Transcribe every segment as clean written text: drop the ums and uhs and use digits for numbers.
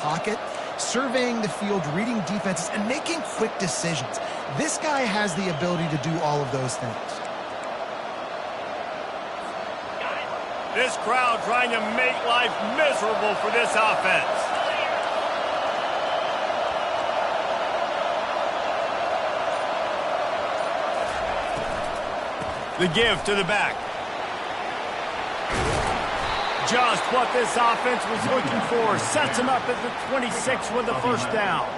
pocket, surveying the field, reading defenses, and making quick decisions. This guy has the ability to do all of those things. This crowd trying to make life miserable for this offense. The give to the back. Just what this offense was looking for. Sets him up at the 26 with the first down.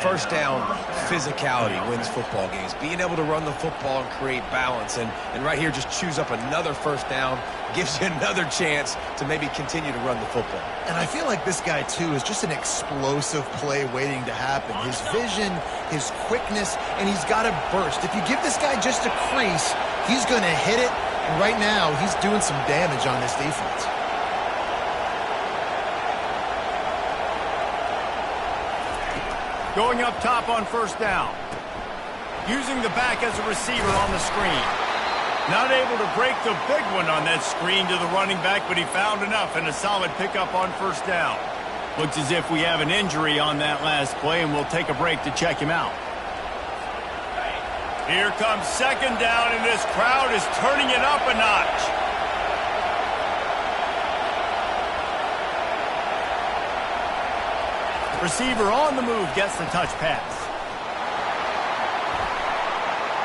First down, physicality wins football games. Being able to run the football and create balance. And right here, just choose up another first down. Gives you another chance to maybe continue to run the football. And I feel like this guy, too, is just an explosive play waiting to happen. His vision, his quickness, and he's got a burst. If you give this guy just a crease, he's going to hit it. And right now, he's doing some damage on this defense. Going up top on first down. Using the back as a receiver on the screen. Not able to break the big one on that screen to the running back, but he found enough and a solid pickup on first down. Looks as if we have an injury on that last play, and we'll take a break to check him out. Here comes second down, and this crowd is turning it up a notch. Receiver on the move gets the touch pass.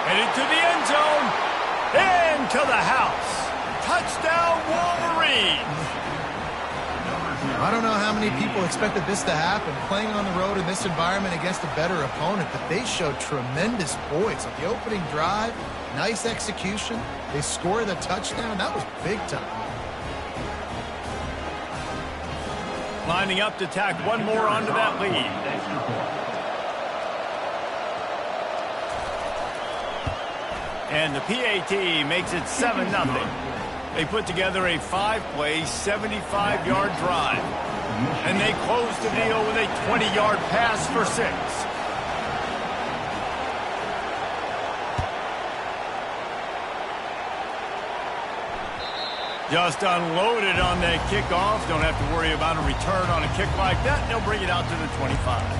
Headed to the end zone. Into the house. Touchdown, Wolverines. I don't know how many people expected this to happen, playing on the road in this environment against a better opponent, but they showed tremendous poise on the opening drive. Nice execution. They scored a touchdown. That was big time. Lining up to tack one more onto that lead. And the PAT makes it 7-0. They put together a 5-play, 75-yard drive. And they close the deal with a 20-yard pass for 6. Just unloaded on that kickoff. Don't have to worry about a return on a kick like that. They'll bring it out to the 25.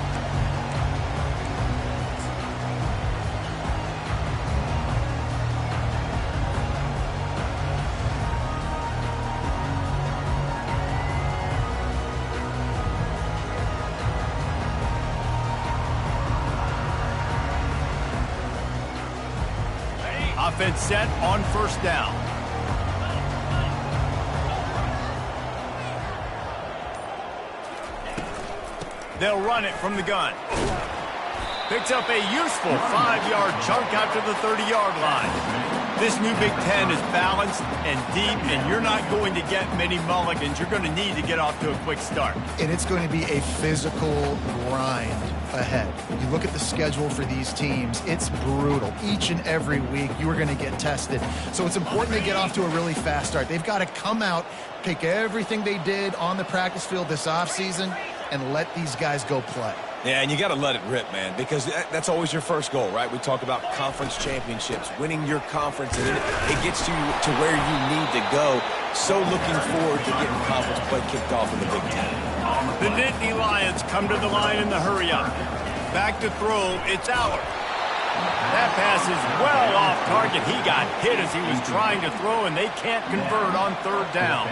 Offense set on first down. They'll run it from the gun. Picks up a useful 5-yard chunk out to the 30-yard line. This new Big Ten is balanced and deep, and you're not going to get many mulligans. You're going to need to get off to a quick start. And it's going to be a physical grind ahead. You look at the schedule for these teams, it's brutal. Each and every week, you are going to get tested. So it's important to get off to a really fast start. They've got to come out, take everything they did on the practice field this offseason, and let these guys go play. Yeah, and you got to let it rip, man, because that's always your first goal, right? We talk about conference championships, winning your conference, and it gets you to where you need to go. So looking forward to getting conference play kicked off in the Big Ten. The Nittany Lions come to the line in the hurry-up. Back to throw, it's Aller. That pass is well off target. He got hit as he was trying to throw, and they can't convert on third down.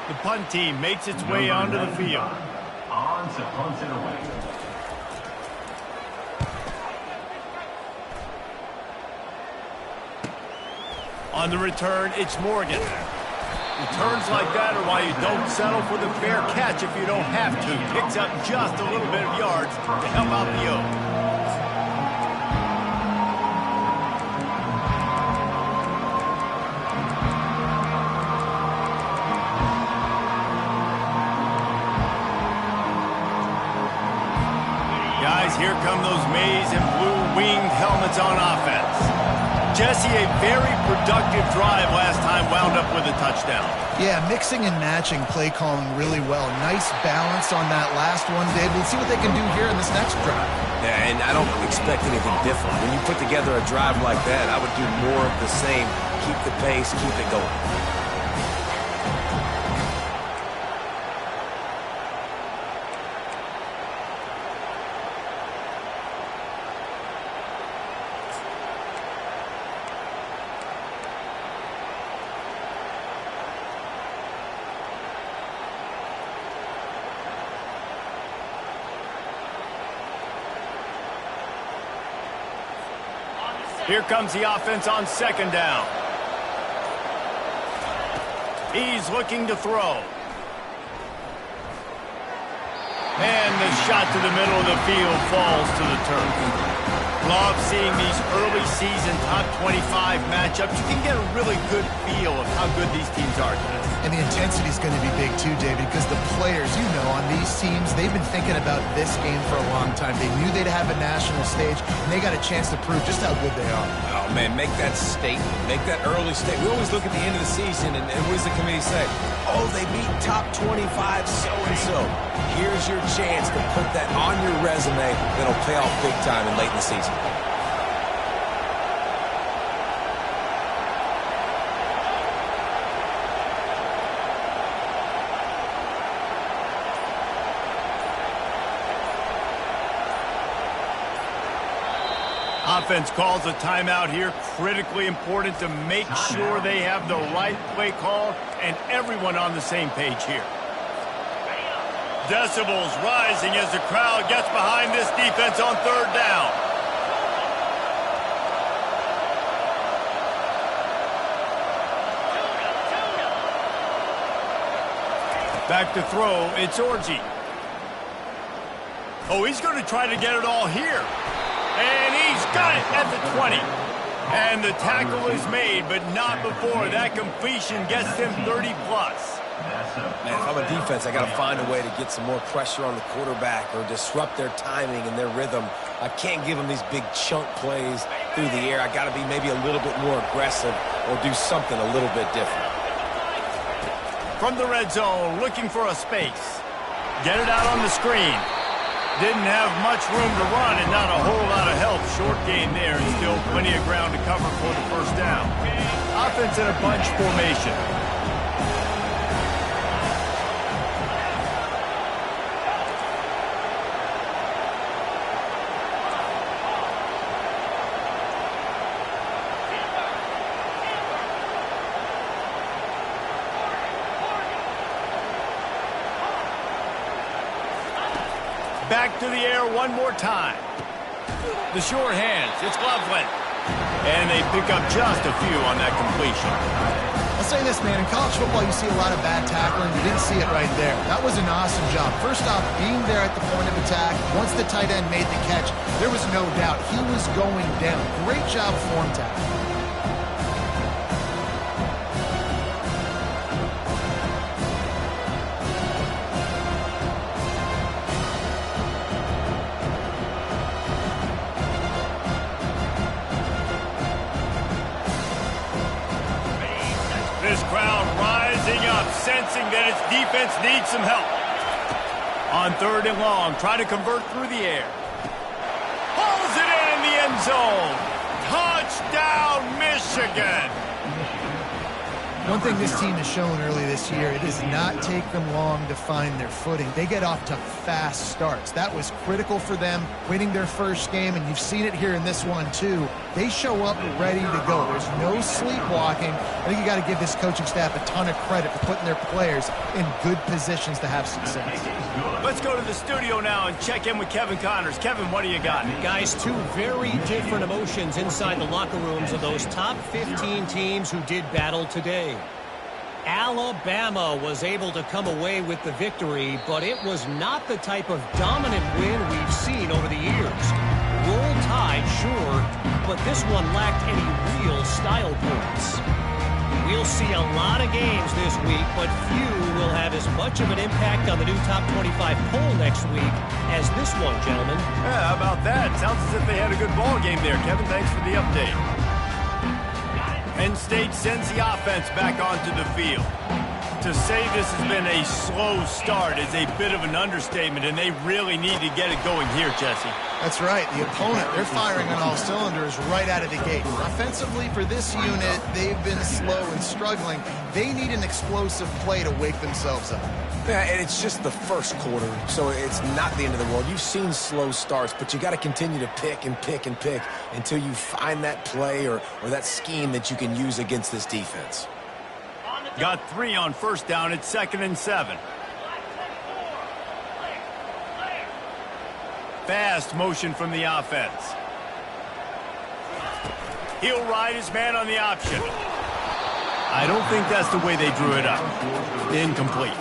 The punt team makes its way onto the field. On to punt it away. On the return, it's Morgan. Returns like that are why you don't settle for the fair catch if you don't have to. Picks up just a little bit of yards to help out the O. Guys, here come those maize and blue-winged helmets on offense. Jesse, a very productive drive last time, wound up with a touchdown. Yeah, mixing and matching play calling really well. Nice balance on that last one, Dave. We'll see what they can do here in this next drive. Yeah, and I don't expect anything different. When you put together a drive like that, I would do more of the same. Keep the pace, keep it going. Here comes the offense on second down. He's looking to throw. And the shot to the middle of the field falls to the turf. Love seeing these early season top 25 matchups. You can get a really good feel of how good these teams are today. And the intensity is going to be big too, David, because the players, you know, on these teams, they've been thinking about this game for a long time. They knew they'd have a national stage, and they got a chance to prove just how good they are. Oh, man, make that statement. Make that early statement. We always look at the end of the season, and what does the committee say? Oh, they beat top 25 so-and-so. Here's your chance to put that on your resume that'll pay off big time and late in the season. Offense calls a timeout here. Critically important to make sure they have the right play call and everyone on the same page here. Decibels rising as the crowd gets behind this defense on third down. Back to throw, it's Orji. Oh, he's going to try to get it all here. And he's got it at the 20. And the tackle is made, but not before. That completion gets them 30-plus. Man, if I'm a defense, I got to find a way to get some more pressure on the quarterback or disrupt their timing and their rhythm. I can't give them these big chunk plays through the air. I got to be maybe a little bit more aggressive or do something a little bit different. From the red zone, looking for a space. Get it out on the screen. Didn't have much room to run and not a whole lot of help. Short gain there and still plenty of ground to cover for the first down. Offense in a bunch formation. Back to the air one more time. The short hands, it's Loveland. And they pick up just a few on that completion. I'll say this, man, in college football you see a lot of bad tackling. You didn't see it right there. That was an awesome job. First off, being there at the point of attack, once the tight end made the catch, there was no doubt he was going down. Great job form tackle. This crowd rising up, sensing that its defense needs some help. On third and long, try to convert through the air. Hauls it in the end zone. Touchdown, Michigan. One thing this team has shown early this year, it does not take them long to find their footing. They get off to fast starts. That was critical for them, winning their first game, and you've seen it here in this one too. They show up ready to go. There's no sleepwalking. I think you got to give this coaching staff a ton of credit for putting their players in good positions to have success. Let's go to the studio now and check in with Kevin Connors. Kevin, what do you got? Guys, two very different emotions inside the locker rooms of those top 15 teams who did battle today. Alabama was able to come away with the victory, but it was not the type of dominant win we've seen over the years. Roll Tide, sure, but this one lacked any real style points. We'll see a lot of games this week, but few will have as much of an impact on the new top 25 poll next week as this one, gentlemen. Yeah, how about that? Sounds as if they had a good ball game there. Kevin, thanks for the update. Penn State sends the offense back onto the field. To say this has been a slow start is a bit of an understatement, and they really need to get it going here, Jesse. That's right. The opponent, they're firing on all cylinders right out of the gate. Offensively, for this unit, they've been slow and struggling. They need an explosive play to wake themselves up. Yeah, and it's just the first quarter, so it's not the end of the world. You've seen slow starts, but you got to continue to pick and pick and pick until you find that play or that scheme that you can use against this defense. Got 3 on first down. It's 2nd and 7. Fast motion from the offense. He'll ride his man on the option. I don't think that's the way they drew it up. Incomplete.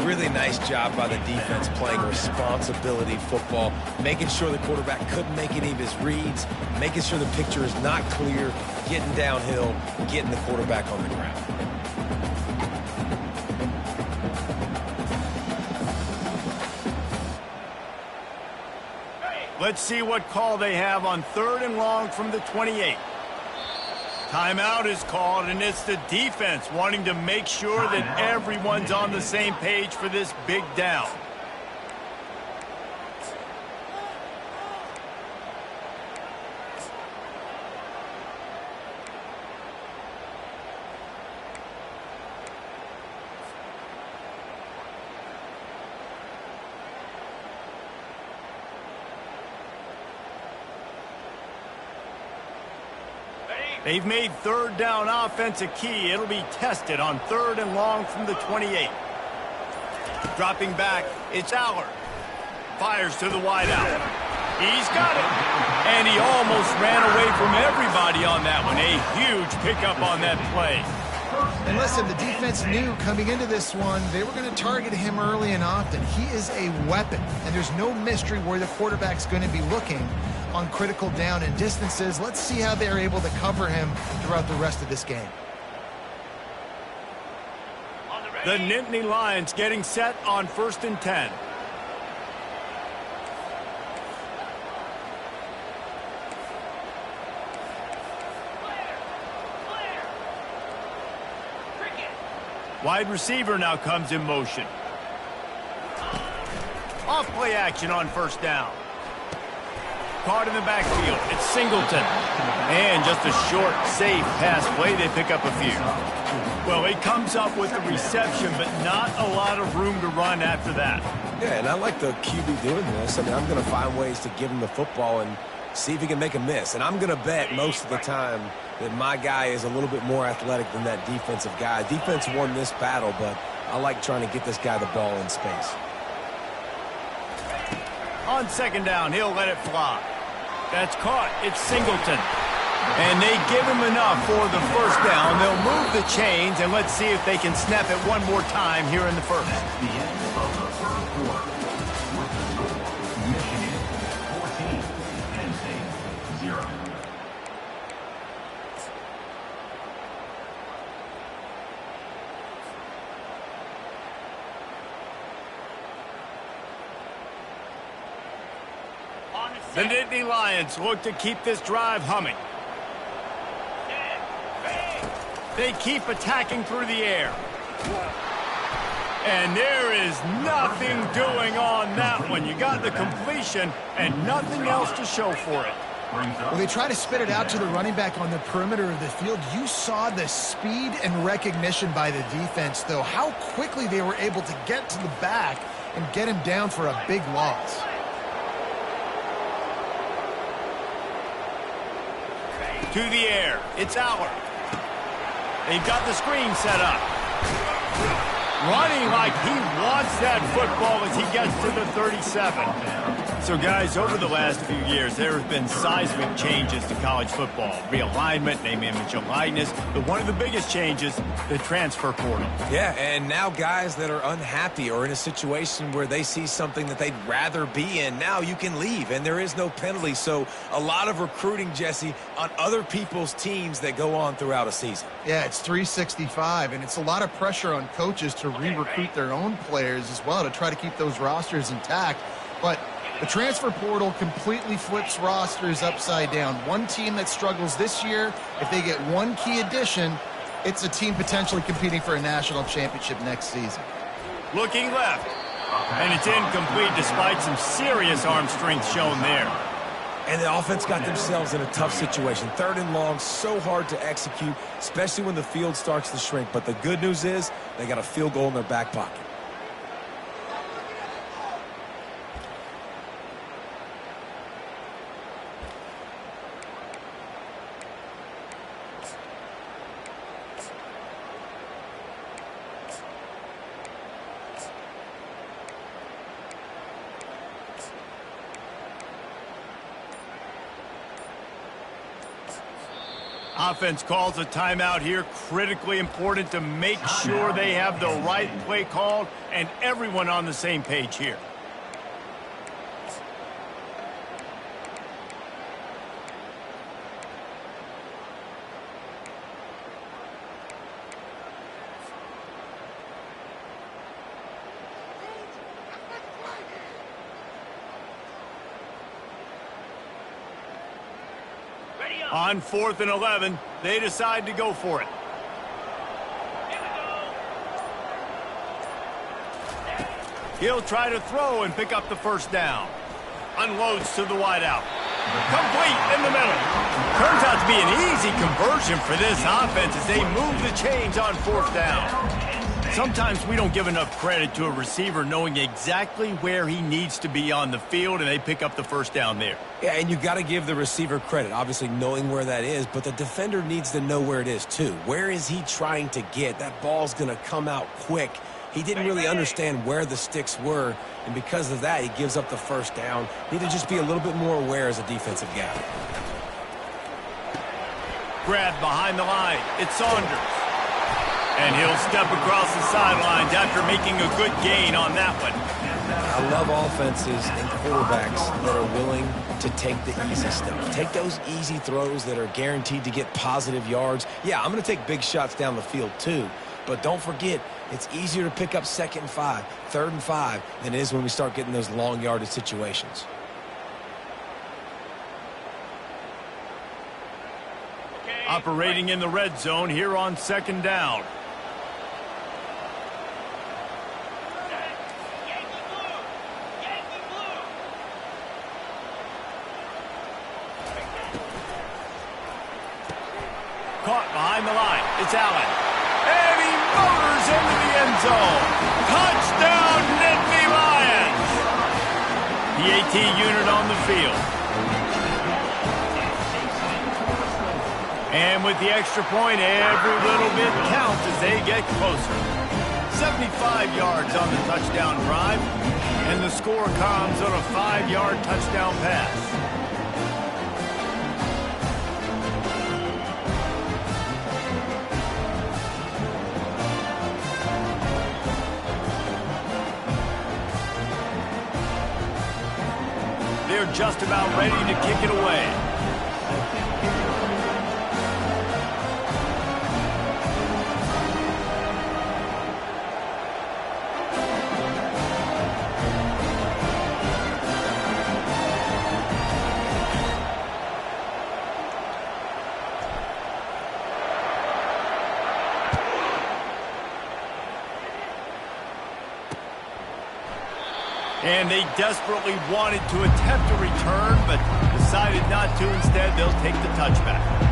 Really nice job by the defense playing responsibility football, making sure the quarterback couldn't make any of his reads, making sure the picture is not clear, getting downhill, getting the quarterback on the ground. Let's see what call they have on 3rd and long from the 28. Timeout is called, and it's the defense wanting to make sure that everyone's on the same page for this big down. They've made 3rd down offense a key. It'll be tested on 3rd and long from the 28. Dropping back, it's Allard. Fires to the wideout. He's got it. And he almost ran away from everybody on that one. A huge pickup on that play. And listen, the defense knew coming into this one, they were going to target him early and often. He is a weapon, and there's no mystery where the quarterback's going to be looking on critical down and distances. Let's see how they're able to cover him throughout the rest of this game. The Nittany Lions getting set on 1st and 10. Wide receiver now comes in motion. Off play action on 1st down. Caught in the backfield. It's Singleton. And just a short, safe pass play. They pick up a few. Well, he comes up with the reception, but not a lot of room to run after that. Yeah, and I like the QB doing this. I mean, I'm going to find ways to give him the football and see if he can make a miss. And I'm going to bet most of the time that my guy is a little bit more athletic than that defensive guy. Defense won this battle, but I like trying to get this guy the ball in space. On 2nd down, he'll let it fly. That's caught. It's Singleton. And they give him enough for the 1st down. They'll move the chains, and let's see if they can snap it one more time here in the 1st. At the end of the 3rd quarter, with the score, Michigan 14, Penn State 0. The Nittany Lions look to keep this drive humming. They keep attacking through the air. And there is nothing doing on that one. You got the completion and nothing else to show for it. Well, they try to spit it out to the running back on the perimeter of the field. You saw the speed and recognition by the defense, though, how quickly they were able to get to the back and get him down for a big loss. To the air, it's Allard. They've got the screen set up. Running like he wants that football as he gets to the 37. So, guys, over the last few years, there have been seismic changes to college football. Realignment, name, image, and likeness. But one of the biggest changes, the transfer portal. Yeah, and now guys that are unhappy or in a situation where they see something that they'd rather be in, now you can leave, and there is no penalty. So a lot of recruiting, Jesse, on other people's teams that go on throughout a season. Yeah, it's 365, and it's a lot of pressure on coaches to re-recruit their own players as well to try to keep those rosters intact. But the transfer portal completely flips rosters upside down. One team that struggles this year, if they get one key addition, it's a team potentially competing for a national championship next season. Looking left, and it's incomplete despite some serious arm strength shown there. And the offense got themselves in a tough situation. 3rd and long, so hard to execute, especially when the field starts to shrink. But the good news is they got a field goal in their back pocket. Offense calls a timeout here. Critically important to make sure they have the right play called and everyone on the same page here. On 4th and 11, they decide to go for it. He'll try to throw and pick up the first down. Unloads to the wideout. Complete in the middle. Turns out to be an easy conversion for this offense as they move the chains on 4th down. Sometimes we don't give enough credit to a receiver knowing exactly where he needs to be on the field, and they pick up the first down there. Yeah, and you got to give the receiver credit, obviously knowing where that is, but the defender needs to know where it is too. Where is he trying to get? That ball's going to come out quick. He didn't really understand where the sticks were, and because of that, he gives up the first down. Need to just be a little bit more aware as a defensive guy. Grabbed behind the line. It's Saunders. And he'll step across the sidelines after making a good gain on that one. I love offenses and quarterbacks that are willing to take the easy stuff. Take those easy throws that are guaranteed to get positive yards. Yeah, I'm going to take big shots down the field too. But don't forget, it's easier to pick up 2nd and 5, 3rd and 5 than it is when we start getting those long yardage situations. Operating in the red zone here on 2nd down. Caught behind the line. It's Allen. And he motors into the end zone. Touchdown, Nittany Lions. The AT unit on the field. And with the extra point, every little bit counts as they get closer. 75 yards on the touchdown drive. And the score comes on a 5-yard touchdown pass. They're just about ready to kick it away. And they desperately wanted to attempt a return, but decided not to. Instead, they'll take the touchback.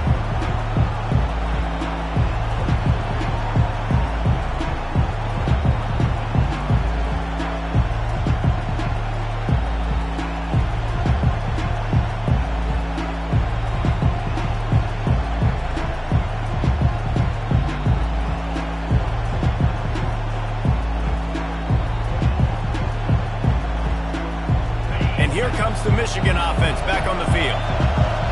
Here comes the Michigan offense back on the field.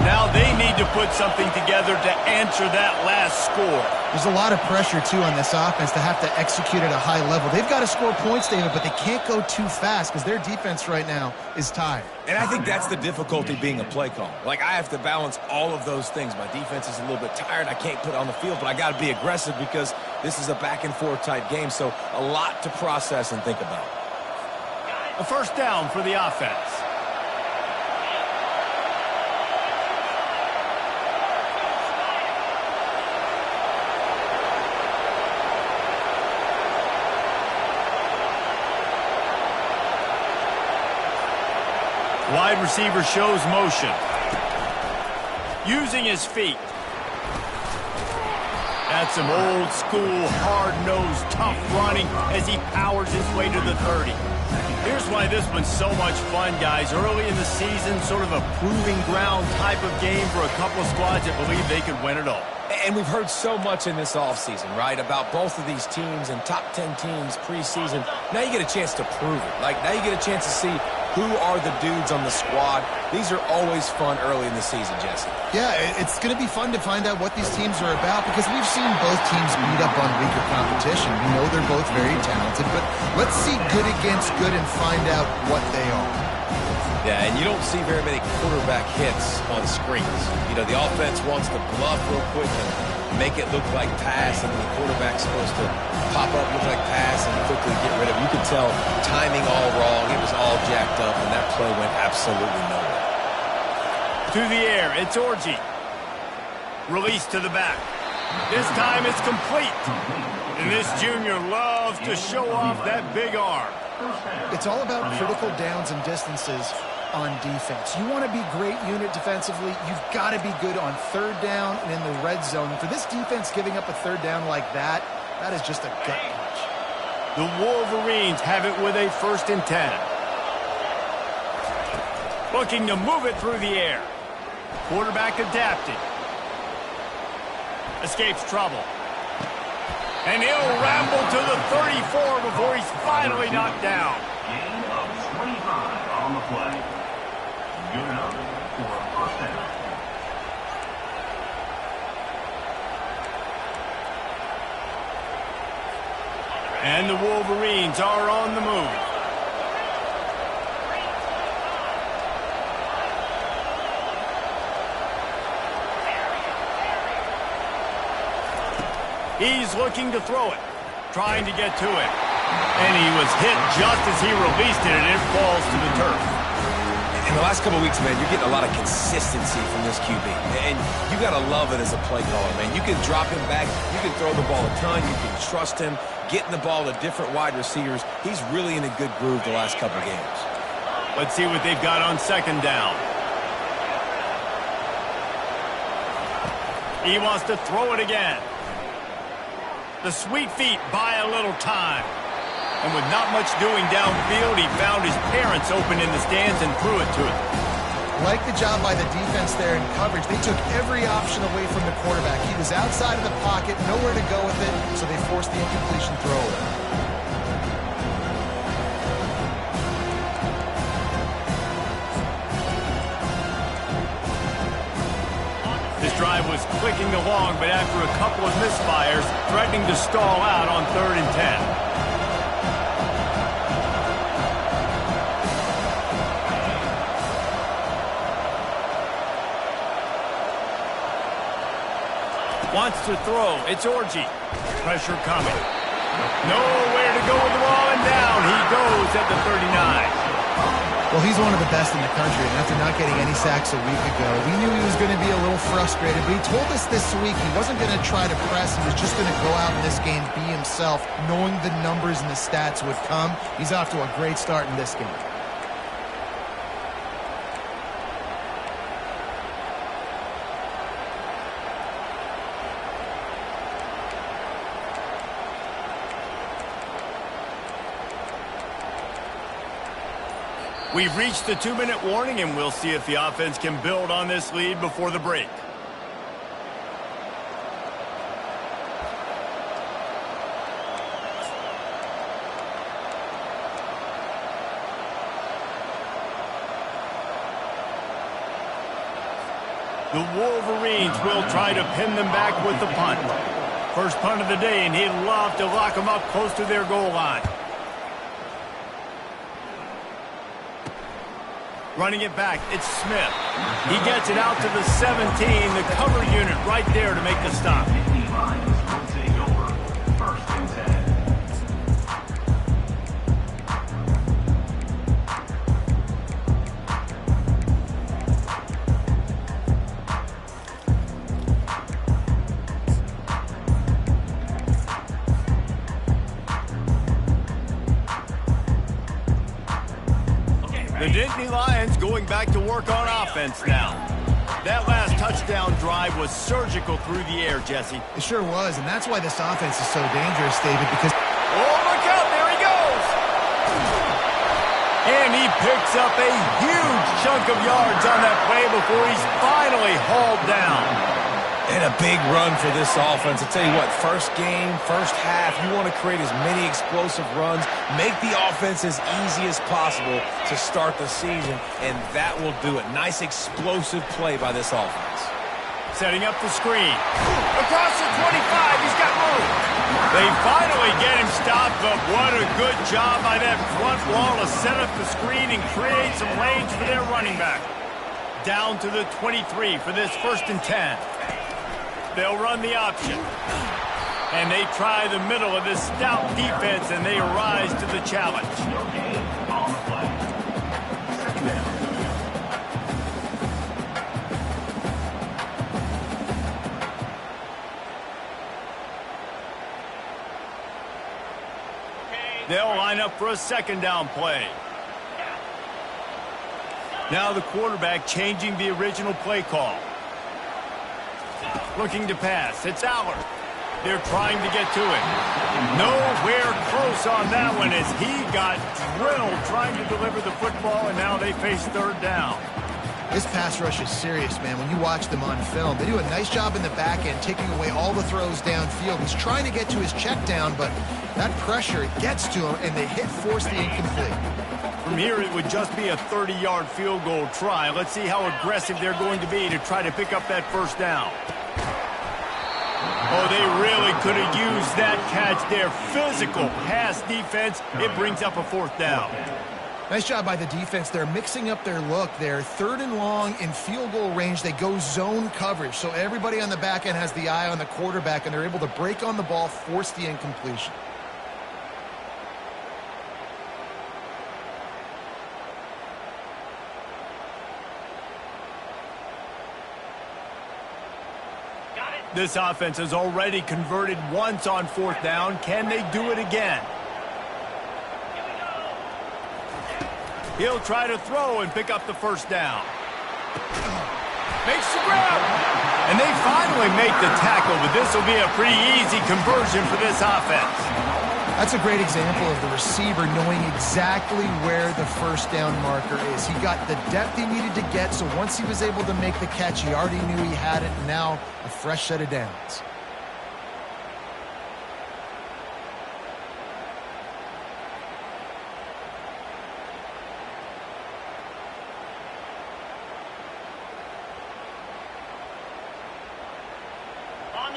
Now they need to put something together to answer that last score. There's a lot of pressure, too, on this offense to have to execute at a high level. They've got to score points, David, but they can't go too fast because their defense right now is tired. And I think that's the difficulty being a play caller. Like, I have to balance all of those things. My defense is a little bit tired. I can't put it on the field, but I got to be aggressive because this is a back-and-forth type game, so a lot to process and think about. A first down for the offense. Wide receiver shows motion. Using his feet. That's some old school, hard-nosed, tough running as he powers his way to the 30. Here's why this one's so much fun, guys. Early in the season, sort of a proving ground type of game for a couple of squads that believe they could win it all. And we've heard so much in this offseason, right, about both of these teams and top 10 teams preseason. Now you get a chance to prove it. Like, now you get a chance to see Who are the dudes on the squad? These are always fun early in the season, Jesse. Yeah, it's going to be fun to find out what these teams are about because we've seen both teams beat up on weaker competition. We know they're both very talented, but let's see good against good and find out what they are. Yeah, and you don't see very many quarterback hits on screens. You know, the offense wants to bluff real quick and make it look like pass, and then the quarterback's supposed to pop up, look like pass, and quickly get rid of it. You could tell timing all wrong. It was all jacked up, and that play went absolutely nowhere. To the air, it's Orji. Release to the back. This time it's complete. And this junior loves to show off that big arm. It's all about critical downs and distances on defense. You want to be great unit defensively, you've got to be good on third down and in the red zone. And for this defense giving up a third down like that, that is just a gut punch. The Wolverines have it with a 1st and 10. Looking to move it through the air. Quarterback adapting. Escapes trouble. And he'll ramble to the 34 before he's finally knocked down. Gain of 25 on the play. Good enough for a 1st down. And the Wolverines are on the move. He's looking to throw it, trying to get to it. And he was hit just as he released it, and it falls to the turf. In the last couple of weeks, man, you're getting a lot of consistency from this QB. And you got to love it as a play caller, man. You can drop him back. You can throw the ball a ton. You can trust him, getting the ball to different wide receivers. He's really in a good groove the last couple of games. Let's see what they've got on 2nd down. He wants to throw it again. The sweet feet buy a little time. And with not much doing downfield, he found his parents open in the stands and threw it to them. Like the job by the defense there in coverage. They took every option away from the quarterback. He was outside of the pocket, nowhere to go with it, so they forced the incompletion throw. This drive was clicking along, but after a couple of misfires, threatening to stall out on 3rd and 10. Wants to throw. It's Orji. Pressure coming. Nowhere to go with the ball, and down he goes at the 39. Well, he's one of the best in the country, and after not getting any sacks a week ago, we knew he was going to be a little frustrated, but he told us this week he wasn't going to try to press. He was just going to go out in this game, be himself, knowing the numbers and the stats would come. He's off to a great start in this game. We've reached the 2-minute warning, and we'll see if the offense can build on this lead before the break. The Wolverines will try to pin them back with the punt. First punt of the day, and he'd love to lock them up close to their goal line. Running it back, it's Smith. He gets it out to the 17, the cover unit right there to make the stop. The Nittany Lions going back to work on offense now. That last touchdown drive was surgical through the air, Jesse. It sure was, and that's why this offense is so dangerous, David, because... Oh, look out, there he goes! And he picks up a huge chunk of yards on that play before he's finally hauled down. And a big run for this offense. I tell you what, first game, first half, you want to create as many explosive runs, make the offense as easy as possible to start the season, and that will do it. Nice explosive play by this offense. Setting up the screen. Across the 25, he's got room. They finally get him stopped, but what a good job by that front wall to set up the screen and create some lanes for their running back. Down to the 23 for this 1st and 10. They'll run the option. And they try the middle of this stout defense, and they rise to the challenge. They'll line up for a 2nd down play. Now the quarterback changing the original play call. Looking to pass. It's Allard. They're trying to get to him. Nowhere close on that one as he got drilled trying to deliver the football, and now they face 3rd down. This pass rush is serious, man. When you watch them on film, they do a nice job in the back end, taking away all the throws downfield. He's trying to get to his check down, but that pressure gets to him, and the hit forced the incomplete. From here, it would just be a 30-yard field goal try. Let's see how aggressive they're going to be to try to pick up that 1st down. Oh, they really could have used that catch there. Physical pass defense. It brings up a 4th down. Nice job by the defense. They're mixing up their look. They're 3rd and long in field goal range. They go zone coverage. So everybody on the back end has the eye on the quarterback, and they're able to break on the ball, force the incompletion. This offense has already converted once on 4th down. Can they do it again? He'll try to throw and pick up the 1st down. Makes the grab. And they finally make the tackle, but this will be a pretty easy conversion for this offense. That's a great example of the receiver knowing exactly where the 1st down marker is. He got the depth he needed to get, so once he was able to make the catch, he already knew he had it, and now a fresh set of downs.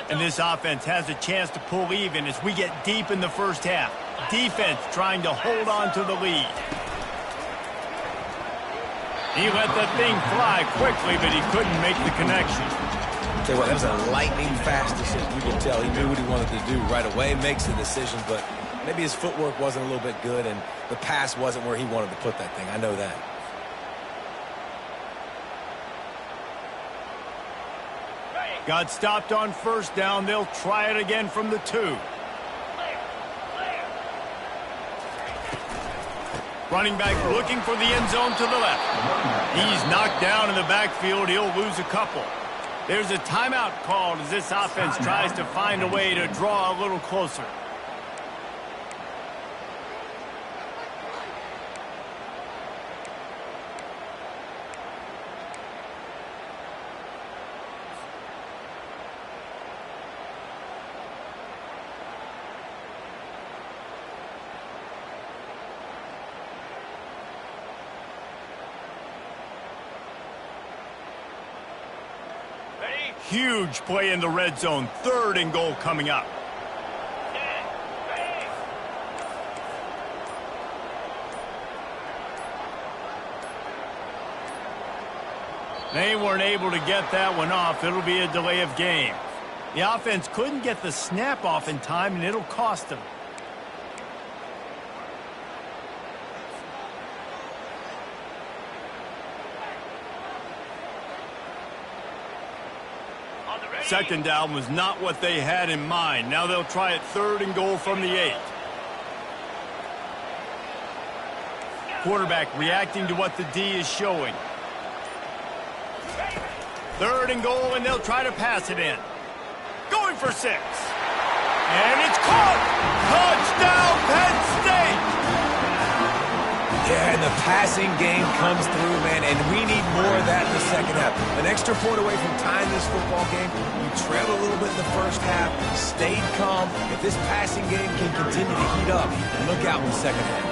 And this offense has a chance to pull even as we get deep in the 1st half. Defense trying to hold on to the lead. He let that thing fly quickly, but he couldn't make the connection. Tell you what, that was a lightning fast decision. You can tell he knew what he wanted to do right away, makes the decision, but maybe his footwork wasn't a little bit good, and the pass wasn't where he wanted to put that thing. I know that. Got stopped on 1st down. They'll try it again from the 2. Running back looking for the end zone to the left. He's knocked down in the backfield. He'll lose a couple. There's a timeout called as this offense tries to find a way to draw a little closer. Huge play in the red zone. 3rd and goal coming up. They weren't able to get that one off. It'll be a delay of game. The offense couldn't get the snap off in time, and it'll cost them. Second down was not what they had in mind. Now they'll try it 3rd and goal from the 8. Quarterback reacting to what the D is showing. 3rd and goal, and they'll try to pass it in. Going for 6. And it's caught! Touchdown, Penn State! Yeah, and the passing game comes through, man. and we need more of that in the second half. An extra point away from tying this football game. You trailed a little bit in the first half, stayed calm. If this passing game can continue to heat up, look out in the second half.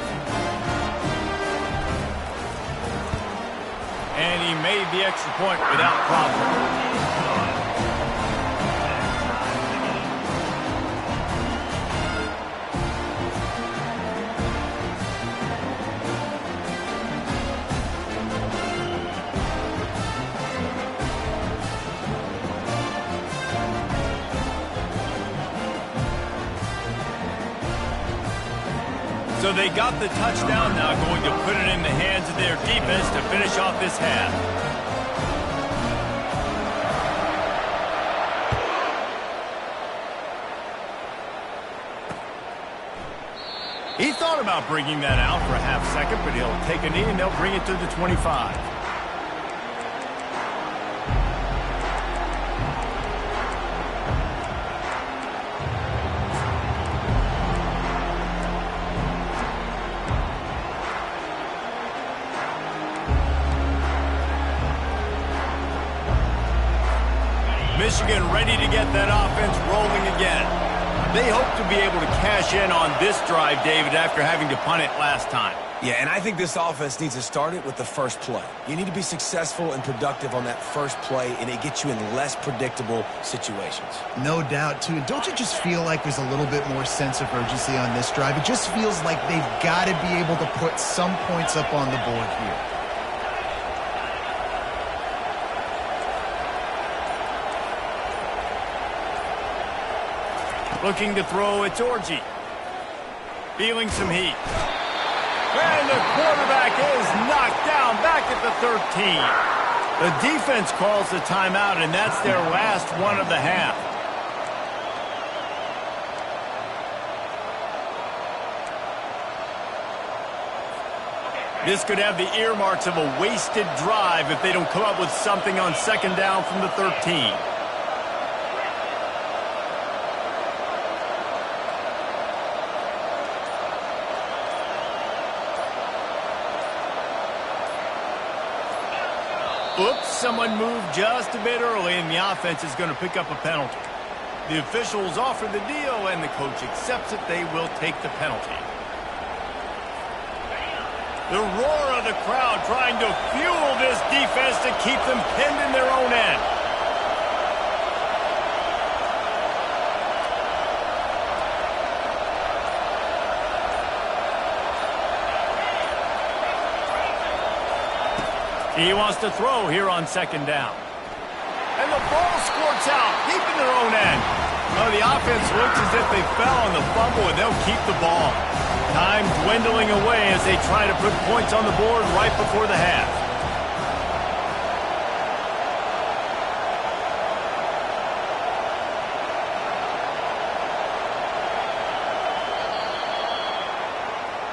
And he made the extra point without problem. So they got the touchdown, now going to put it in the hands of their defense to finish off this half. He thought about bringing that out for a half second, but he'll take a knee and they'll bring it to the 25. Michigan ready to get that offense rolling again. They hope to be able to cash in on this drive, David, after having to punt it last time. Yeah, and I think this offense needs to start it with the first play. You need to be successful and productive on that first play, and it gets you in less predictable situations. No doubt, too. Don't you just feel like there's a little bit more sense of urgency on this drive? It just feels like they've got to be able to put some points up on the board here. Looking to throw, it's Orji. Feeling some heat. And the quarterback is knocked down back at the 13. The defense calls the timeout, and that's their last one of the half. This could have the earmarks of a wasted drive if they don't come up with something on second down from the 13. Oops, someone moved just a bit early, and the offense is going to pick up a penalty. The officials offer the deal, and the coach accepts it. They will take the penalty. The roar of the crowd trying to fuel this defense to keep them pinned in their own end. He wants to throw here on second down. And the ball squirts out deep in their own end. Oh, the offense looks as if they fell on the fumble, and they'll keep the ball. Time dwindling away as they try to put points on the board right before the half.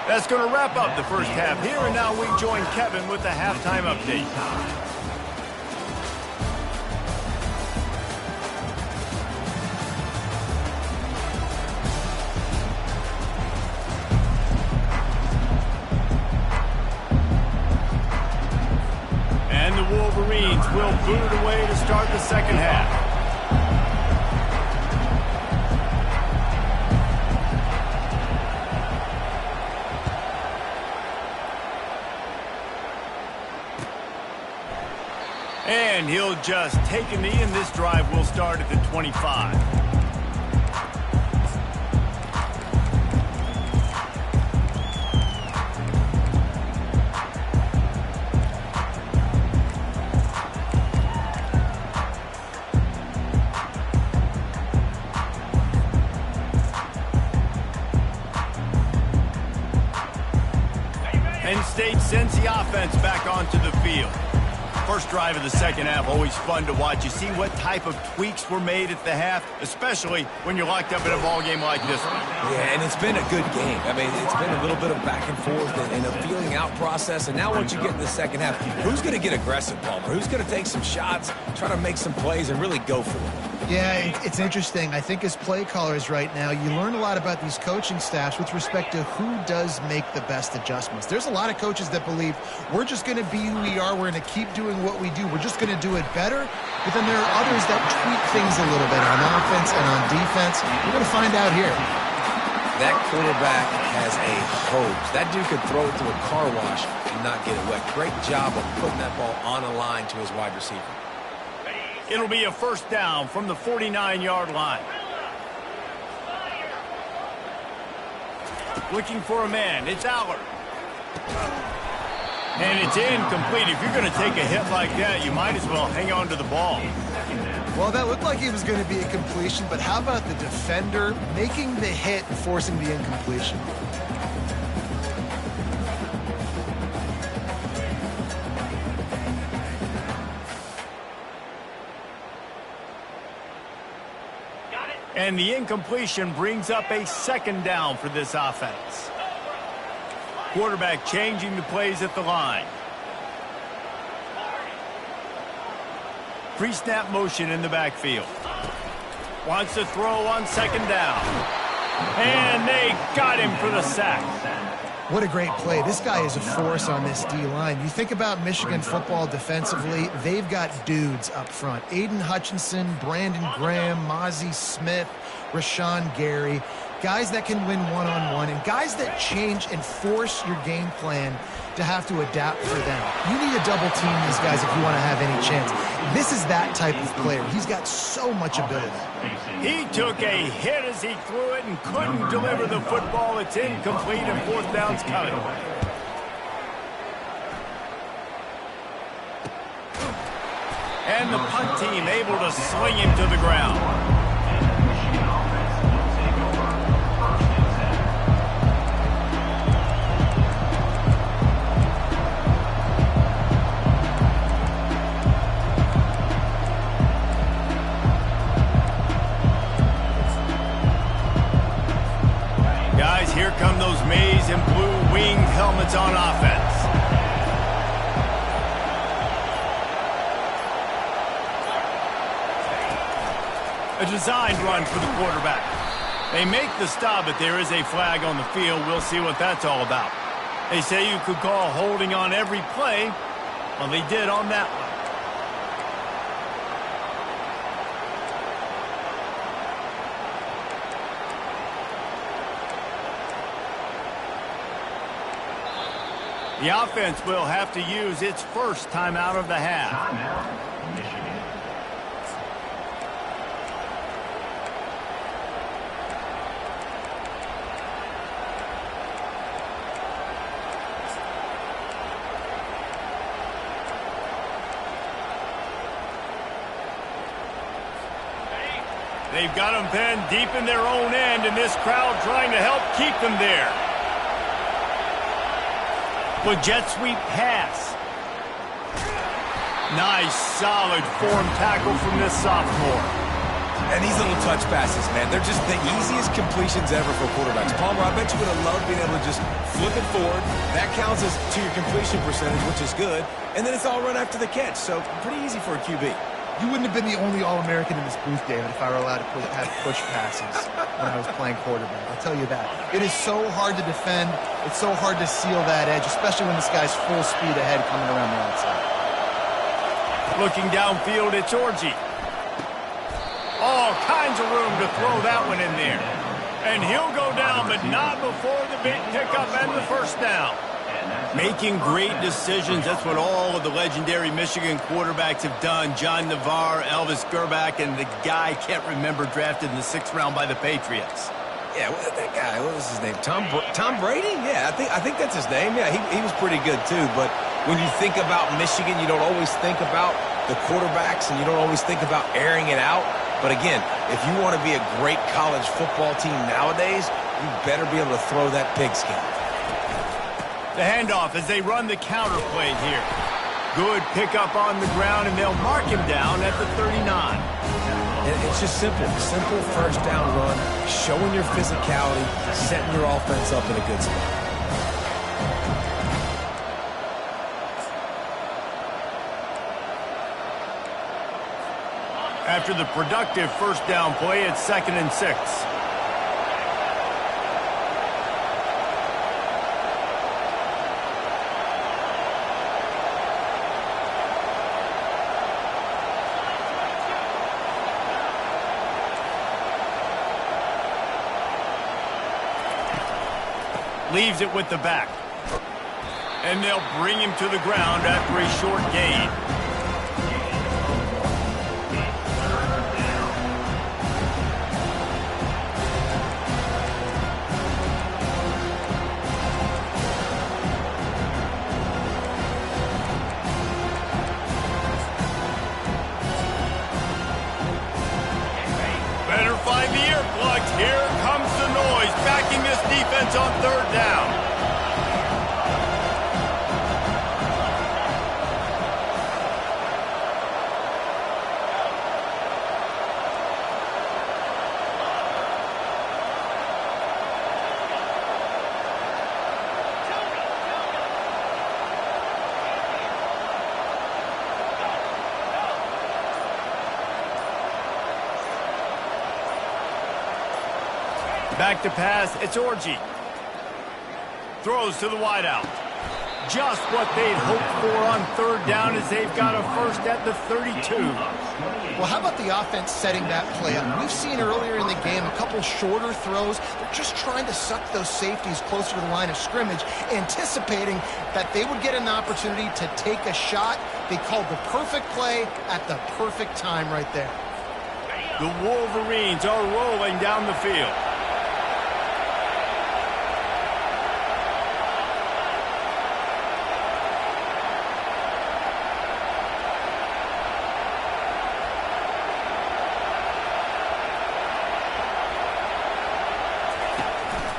That's going to wrap up the first half here, and now we join Kevin with the halftime update. And the Wolverines will boot it away to start the second half. And he'll just take a knee, and this drive will start at the 25. Penn State sends the offense back onto the field. First drive of the second half, always fun to watch. You see what type of tweaks were made at the half, especially when you're locked up in a ball game like this one. Yeah, and it's been a good game. I mean, it's been a little bit of back and forth and a feeling out process. And now once you get in the second half, who's going to get aggressive, Palmer? Who's going to take some shots, try to make some plays, and really go for it? Yeah, it's interesting. I think as play callers right now, you learn a lot about these coaching staffs with respect to who does make the best adjustments. There's a lot of coaches that believe we're just going to be who we are. We're going to keep doing what we do. We're just going to do it better. But then there are others that tweak things a little bit on offense and on defense. We're going to find out here. That quarterback has a hose. That dude could throw it through a car wash and not get it wet. Great job of putting that ball on a line to his wide receiver. It'll be a first down from the 49-yard line. Looking for a man. It's Aller. And it's incomplete. If you're going to take a hit like that, you might as well hang on to the ball. Well, that looked like it was going to be a completion, but how about the defender making the hit and forcing the incompletion? And the incompletion brings up a second down for this offense. Quarterback changing the plays at the line. Pre-snap motion in the backfield. Wants to throw on second down. And they got him for the sack. What a great play. This guy is a force on this D-line. You think about Michigan football defensively, they've got dudes up front. Aiden Hutchinson, Brandon Graham, Mozzie Smith, Rashawn Gary. Guys that can win one-on-one and guys that change and force your game plan to have to adapt for them. You need to double team these guys if you want to have any chance. This is that type of player. He's got so much ability. He took a hit as he threw it and couldn't deliver the football. It's incomplete and fourth down's coming. And the punt team able to swing him to the ground. Here come those maize and blue winged helmets on offense. A designed run for the quarterback. They make the stop, but there is a flag on the field. We'll see what that's all about. They say you could call holding on every play. Well, they did on that one. The offense will have to use its first timeout of the half. Timeout, Michigan. They've got them pinned deep in their own end, and this crowd trying to help keep them there. With jet sweep pass. Nice, solid form tackle from this sophomore. And these little touch passes, man, they're just the easiest completions ever for quarterbacks. Palmer, I bet you would have loved being able to just flip it forward. That counts as to your completion percentage, which is good. And then it's all run after the catch, so pretty easy for a QB. You wouldn't have been the only All-American in this booth, David, if I were allowed to have push passes when I was playing quarterback. I'll tell you that. It is so hard to defend. It's so hard to seal that edge, especially when this guy's full speed ahead coming around the outside. Looking downfield, it's Orji. All kinds of room to throw that one in there. And he'll go down, but not before the big pickup and the first down. Making great decisions. That's what all of the legendary Michigan quarterbacks have done. John Navarre, Elvis Gerbach, and the guy I can't remember drafted in the 6th round by the Patriots. Yeah, that guy, what was his name? Tom Brady? Yeah, I think that's his name. Yeah, he was pretty good too. But when you think about Michigan, you don't always think about the quarterbacks, and you don't always think about airing it out. But again, if you want to be a great college football team nowadays, you better be able to throw that pigskin. The handoff as they run the counter play here. Good pickup on the ground, and they'll mark him down at the 39. And it's just simple first down run, showing your physicality, setting your offense up in a good spot. After the productive first down play, it's 2nd and 6. Leaves it with the back. And they'll bring him to the ground after a short gain. Better find the earplugs. Here comes the noise, backing this defense on 3rd down. Back to pass, it's Orji. Throws to the wideout. Just what they'd hoped for on 3rd down as they've got a first at the 32. Well, how about the offense setting that play up? We've seen earlier in the game a couple shorter throws. They're just trying to suck those safeties closer to the line of scrimmage, anticipating that they would get an opportunity to take a shot. They called the perfect play at the perfect time right there. The Wolverines are rolling down the field.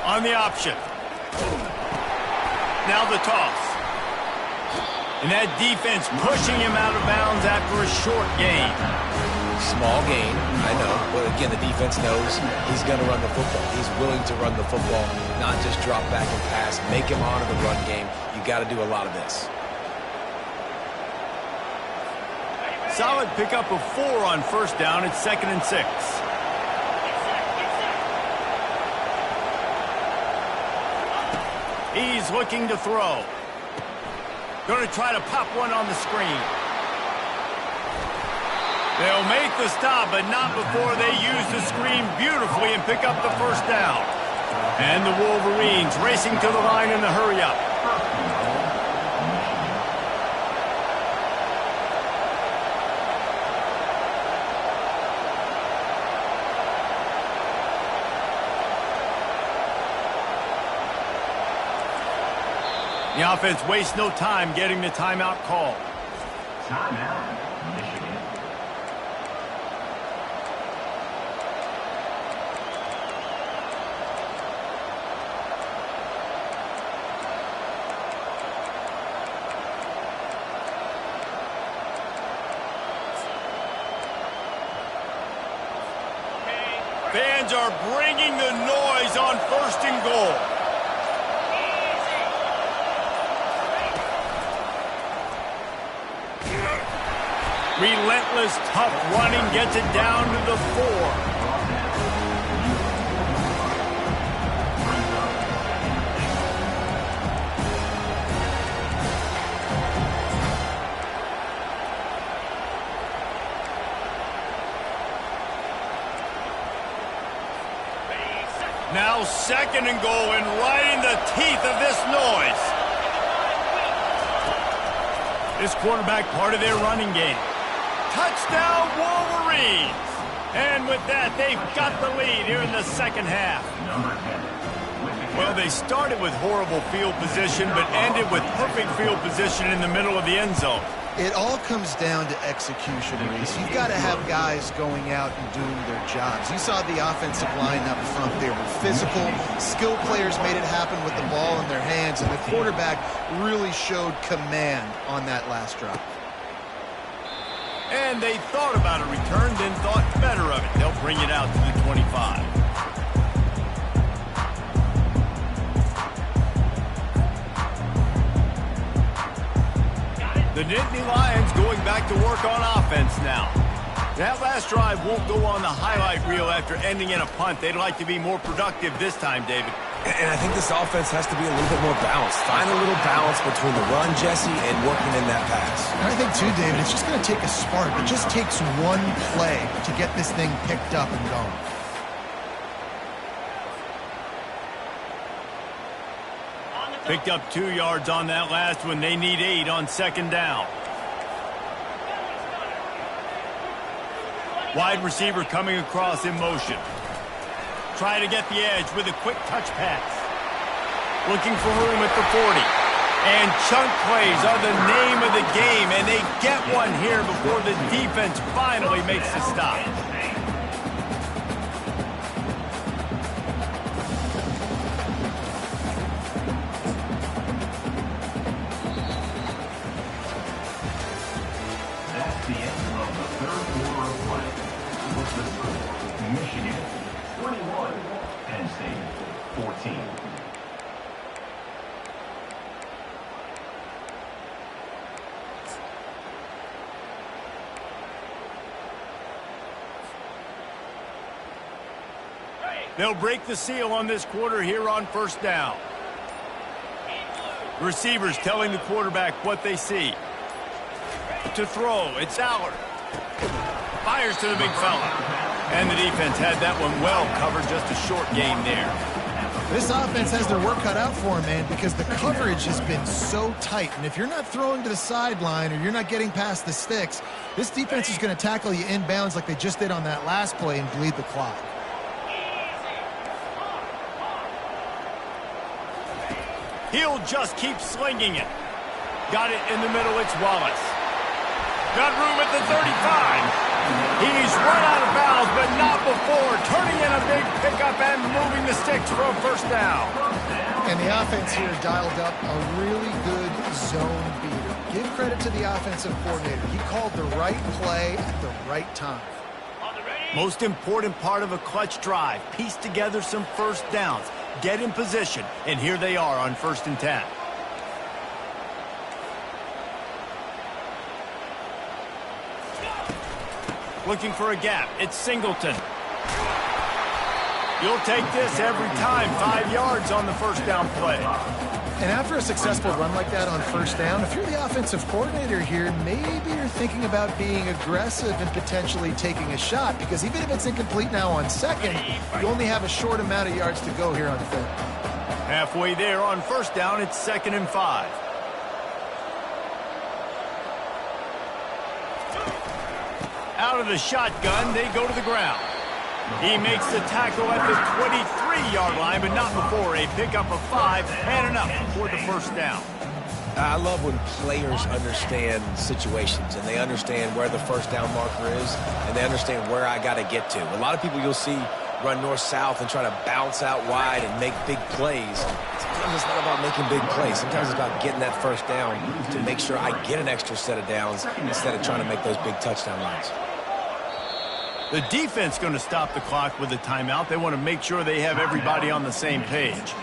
On the option. Now the toss. And that defense pushing him out of bounds after a short gain. Small gain, I know. But again, the defense knows he's going to run the football. He's willing to run the football, not just drop back and pass. Make him honor the run game. You got to do a lot of this. Solid pickup of 4 on 1st down. It's 2nd and 6. He's looking to throw. Going to try to pop one on the screen. They'll make the stop, but not before they use the screen beautifully and pick up the first down. And the Wolverines racing to the line in the hurry-up. The offense wastes no time getting the timeout call. Timeout, Michigan. Fans are bringing the noise on 1st and goal. Relentless, tough running gets it down to the 4. Now 2nd and goal, and right in the teeth of this noise. This quarterback part of their running game. Touchdown, Wolverines! And with that, they've got the lead here in the 2nd half. Well, they started with horrible field position, but ended with perfect field position in the middle of the end zone. It all comes down to execution, Reese. You've got to have guys going out and doing their jobs. You saw the offensive line up front. They were physical. Skilled players made it happen with the ball in their hands, and the quarterback really showed command on that last drive. And they thought about a return, then thought better of it. They'll bring it out to the 25. The Nittany Lions going back to work on offense now. That last drive won't go on the highlight reel after ending in a punt. They'd like to be more productive this time, David. And I think this offense has to be a little bit more balanced. Find a little balance between the run, Jesse, and working in that pass. And I think, too, David, it's just going to take a spark. It just takes one play to get this thing picked up and going. Picked up 2 yards on that last one. They need 8 on second down. Wide receiver coming across in motion. Try to get the edge with a quick touch pass. Looking for room at the 40. And chunk plays are the name of the game, and they get one here before the defense finally makes the stop. That's the end of the third quarter of play. What's the score? Michigan 21, Penn State 14. They'll break the seal on this quarter here on first down. Receivers telling the quarterback what they see. To throw, it's Allard. Fires to the big fella. And the defense had that one well covered, just a short gain there. This offense has their work cut out for them, man, because the coverage has been so tight. And if you're not throwing to the sideline or you're not getting past the sticks, this defense is going to tackle you inbounds like they just did on that last play and bleed the clock. He'll just keep slinging it. Got it in the middle, it's Wallace. Got room at the 35. He's run out of bounds, but not before. Turning in a big pickup and moving the sticks for a first down. And the offense here dialed up a really good zone beater. Give credit to the offensive coordinator. He called the right play at the right time. Most important part of a clutch drive. Piece together some first downs. Get in position. And here they are on 1st and 10. Looking for a gap. It's Singleton. You'll take this every time. 5 yards on the first down play. And after a successful run like that on first down, if you're the offensive coordinator here, maybe you're thinking about being aggressive and potentially taking a shot, because even if it's incomplete now on second, you only have a short amount of yards to go here on third. Halfway there on first down, it's 2nd and 5. Out of the shotgun, they go to the ground. He makes the tackle at the 23-yard line, but not before a pickup of 5 and enough for the first down. I love when players understand situations and they understand where the first down marker is and they understand where I got to get to. A lot of people you'll see run north-south and try to bounce out wide and make big plays. Sometimes it's not about making big plays. Sometimes it's about getting that first down to make sure I get an extra set of downs instead of trying to make those big touchdown runs. The defense going to stop the clock with a timeout. They want to make sure they have everybody on the same page.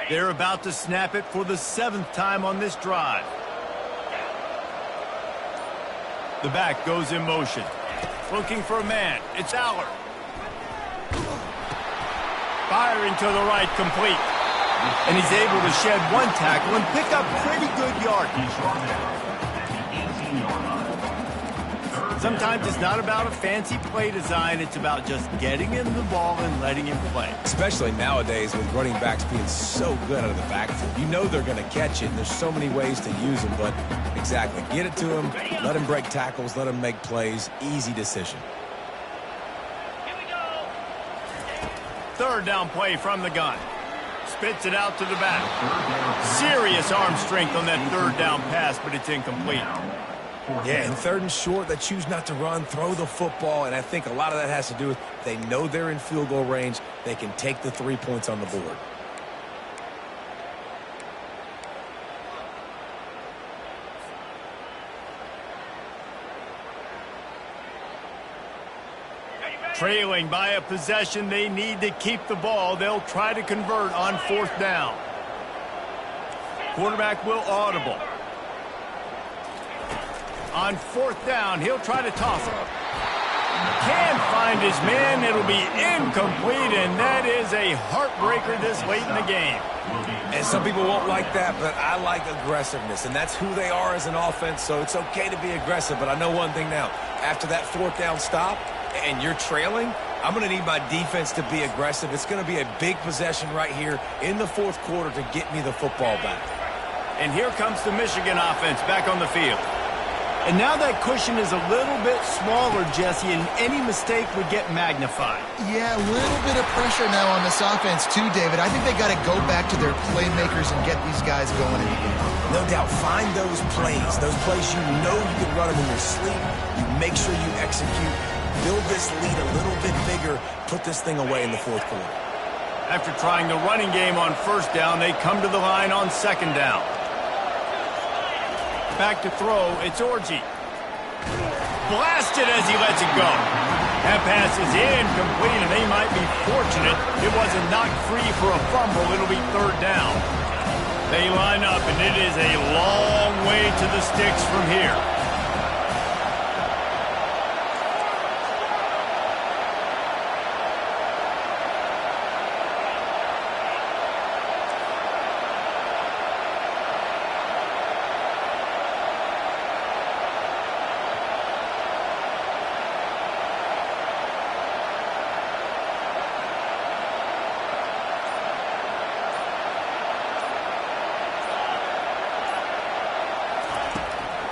They're about to snap it for the 7th time on this drive. The back goes in motion. Looking for a man. It's Allard. Firing to the right, complete. And he's able to shed one tackle and pick up pretty good yardage. Sometimes it's not about a fancy play design. It's about just getting him the ball and letting him play. Especially nowadays with running backs being so good out of the backfield. You know they're going to catch it, and there's so many ways to use them, but exactly. Get it to him, let him break tackles, let him make plays. Easy decision. Here we go. 3rd down play from the gun. Spits it out to the back. Serious arm strength on that 3rd down pass, but it's incomplete. Yeah, and 3rd and short, they choose not to run, throw the football, and I think a lot of that has to do with they know they're in field goal range. They can take the 3 points on the board. Trailing by a possession, they need to keep the ball. They'll try to convert on 4th down. Quarterback will audible. On 4th down, he'll try to toss it. Can't find his man. It'll be incomplete, and that is a heartbreaker this late in the game. And some people won't like that, but I like aggressiveness, and that's who they are as an offense, so it's okay to be aggressive. But I know one thing now. After that 4th down stop and you're trailing, I'm going to need my defense to be aggressive. It's going to be a big possession right here in the 4th quarter to get me the football back. And here comes the Michigan offense back on the field. And now that cushion is a little bit smaller, Jesse, and any mistake would get magnified. Yeah, a little bit of pressure now on this offense too, David. I think they got to go back to their playmakers and get these guys going in the game. No doubt, find those plays you know you can run them in your sleep. You make sure you execute, build this lead a little bit bigger, put this thing away in the 4th quarter. After trying the running game on 1st down, they come to the line on 2nd down. Back to throw, it's Orji. Blasted as he lets it go. That pass is incomplete, and they might be fortunate it wasn't knocked free for a fumble. It'll be 3rd down. They line up, and it is a long way to the sticks from here.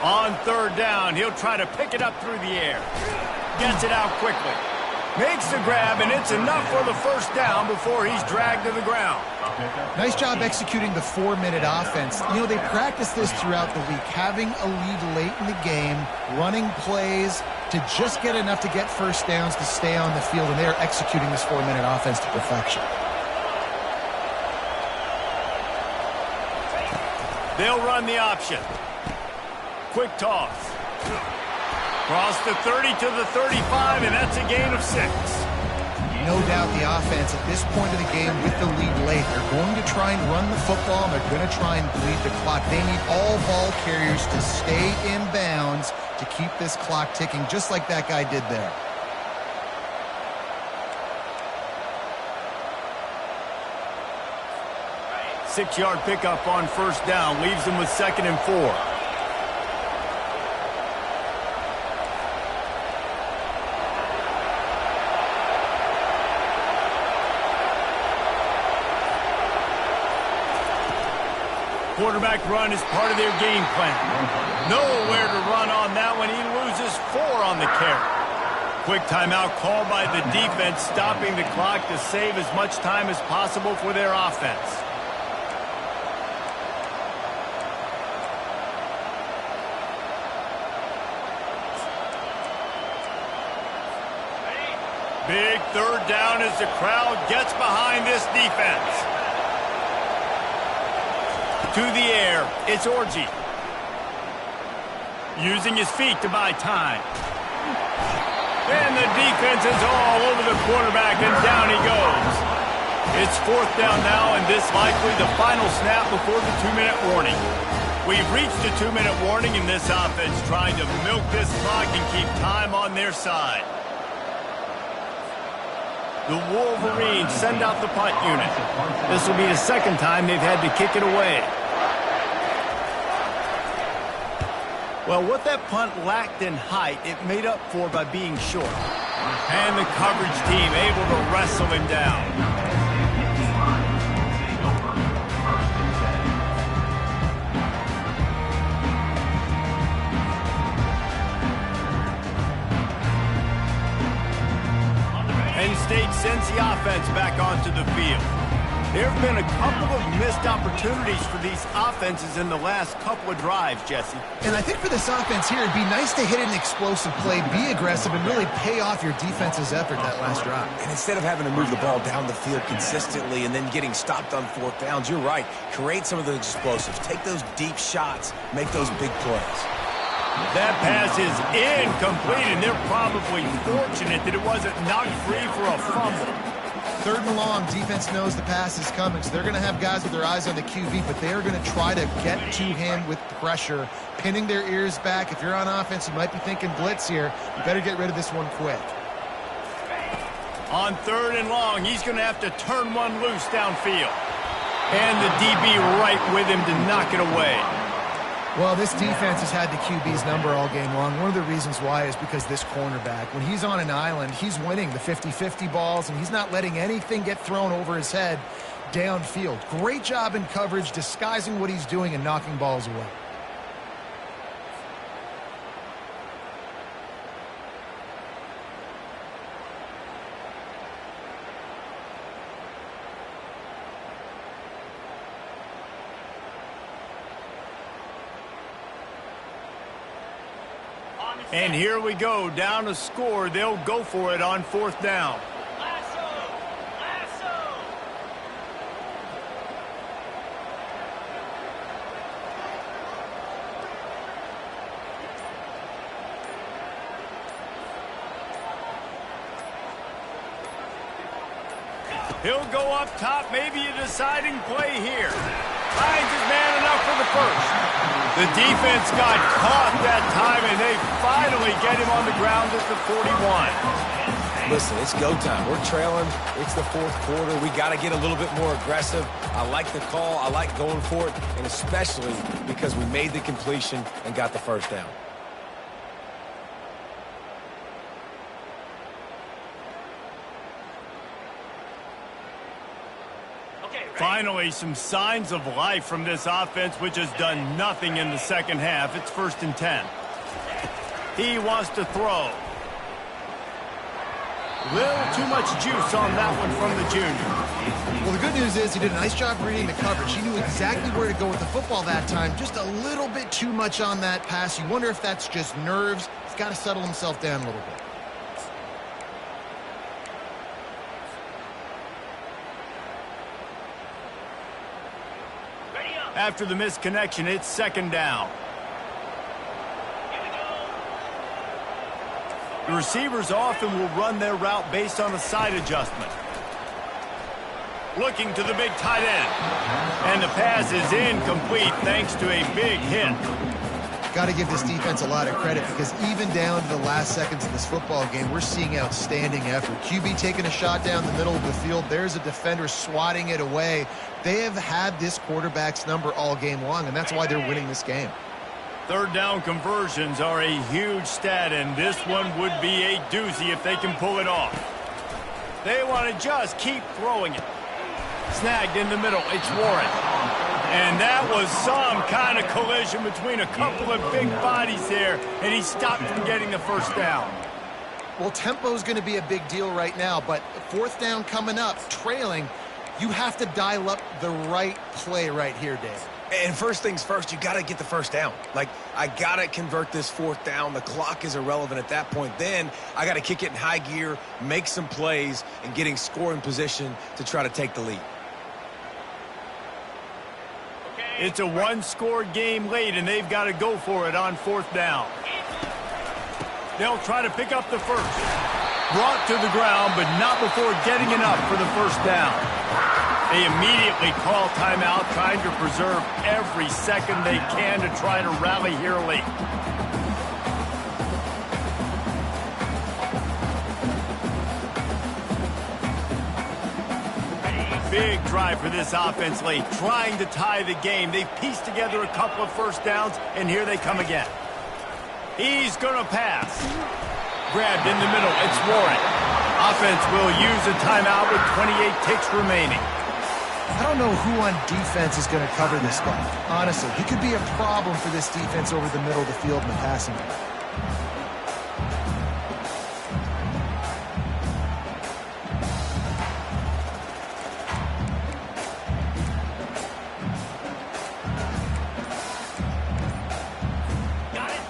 On 3rd down, he'll try to pick it up through the air. Gets it out quickly. Makes the grab, and it's enough for the 1st down before he's dragged to the ground. Nice job executing the 4-minute offense. You know, they practice this throughout the week, having a lead late in the game, running plays to just get enough to get 1st downs to stay on the field, and they are executing this 4-minute offense to perfection. They'll run the option. Quick toss. Cross the 30 to the 35, and that's a gain of 6. No doubt the offense at this point of the game with the lead late, they're going to try and run the football, and they're going to try and bleed the clock. They need all ball carriers to stay in bounds to keep this clock ticking, just like that guy did there. Six-yard pickup on 1st down, leaves them with 2nd and 4. Quarterback run is part of their game plan. Nowhere to run on that one. He loses 4 on the carry. Quick timeout called by the defense, stopping the clock to save as much time as possible for their offense. Big 3rd down as the crowd gets behind this defense. To the air, it's Orji. Using his feet to buy time. And the defense is all over the quarterback, and down he goes. It's 4th down now, and this likely the final snap before the 2-minute warning. We've reached the 2-minute warning, and this offense trying to milk this clock and keep time on their side. The Wolverines send out the punt unit. This will be the 2nd time they've had to kick it away. Well, what that punt lacked in height, it made up for by being short. And the coverage team able to wrestle him down. Penn State sends the offense back onto the field. There have been a couple of missed opportunities for these offenses in the last couple of drives, Jesse. And I think for this offense here, it'd be nice to hit an explosive play, be aggressive, and really pay off your defense's effort that last drive. And instead of having to move the ball down the field consistently and then getting stopped on 4th downs, you're right. Create some of those explosives. Take those deep shots. Make those big plays. That pass is incomplete, and they're probably fortunate that it wasn't knocked free for a fumble. 3rd and long, defense knows the pass is coming, so they're going to have guys with their eyes on the QB, but they are going to try to get to him with pressure, pinning their ears back. If you're on offense, you might be thinking blitz here. You better get rid of this one quick. On 3rd and long, he's going to have to turn one loose downfield. And the DB right with him to knock it away. Well, this defense has had the QB's number all game long. One of the reasons why is because this cornerback, when he's on an island, he's winning the 50-50 balls, and he's not letting anything get thrown over his head downfield. Great job in coverage, disguising what he's doing and knocking balls away. And here we go, down to score. They'll go for it on 4th down. He'll go up top, maybe a deciding play here. Finds his man enough for the first. The defense got caught that time, and they finally get him on the ground at the 41. Listen, it's go time. We're trailing. It's the 4th quarter. We got to get a little bit more aggressive. I like the call. I like going for it, and especially because we made the completion and got the first down. Finally, some signs of life from this offense, which has done nothing in the second half. It's 1st and 10. He wants to throw. Little too much juice on that one from the junior. Well, the good news is he did a nice job reading the coverage. He knew exactly where to go with the football that time. Just a little bit too much on that pass. You wonder if that's just nerves. He's got to settle himself down a little bit. After the misconnection, it's 2nd down. The receivers often will run their route based on a side adjustment. Looking to the big tight end. And the pass is incomplete thanks to a big hit. Got to give this defense a lot of credit because even down to the last seconds of this football game, we're seeing outstanding effort. QB taking a shot down the middle of the field. There's a defender swatting it away. They have had this quarterback's number all game long, and that's why they're winning this game. 3rd down conversions are a huge stat, and this one would be a doozy if they can pull it off. They want to just keep throwing it. Snagged in the middle. It's Warren. And that was some kind of collision between a couple of big bodies there, and he stopped from getting the first down. Well, tempo is going to be a big deal right now, but 4th down coming up, trailing, you have to dial up the right play right here, Dave. And first things first, you got to get the first down. Like, I got to convert this 4th down. The clock is irrelevant at that point. Then I got to kick it in high gear, make some plays, and getting scoring position to try to take the lead. It's a one-score game late, and they've got to go for it on 4th down. They'll try to pick up the first. Brought to the ground, but not before getting enough for the first down. They immediately call timeout, trying to preserve every second they can to try to rally here late. Big drive for this offense late, trying to tie the game. They've pieced together a couple of first downs, and here they come again. He's going to pass. Grabbed in the middle. It's Warren. Offense will use a timeout with 28 ticks remaining. I don't know who on defense is going to cover this guy. Honestly, he could be a problem for this defense over the middle of the field in the passing game.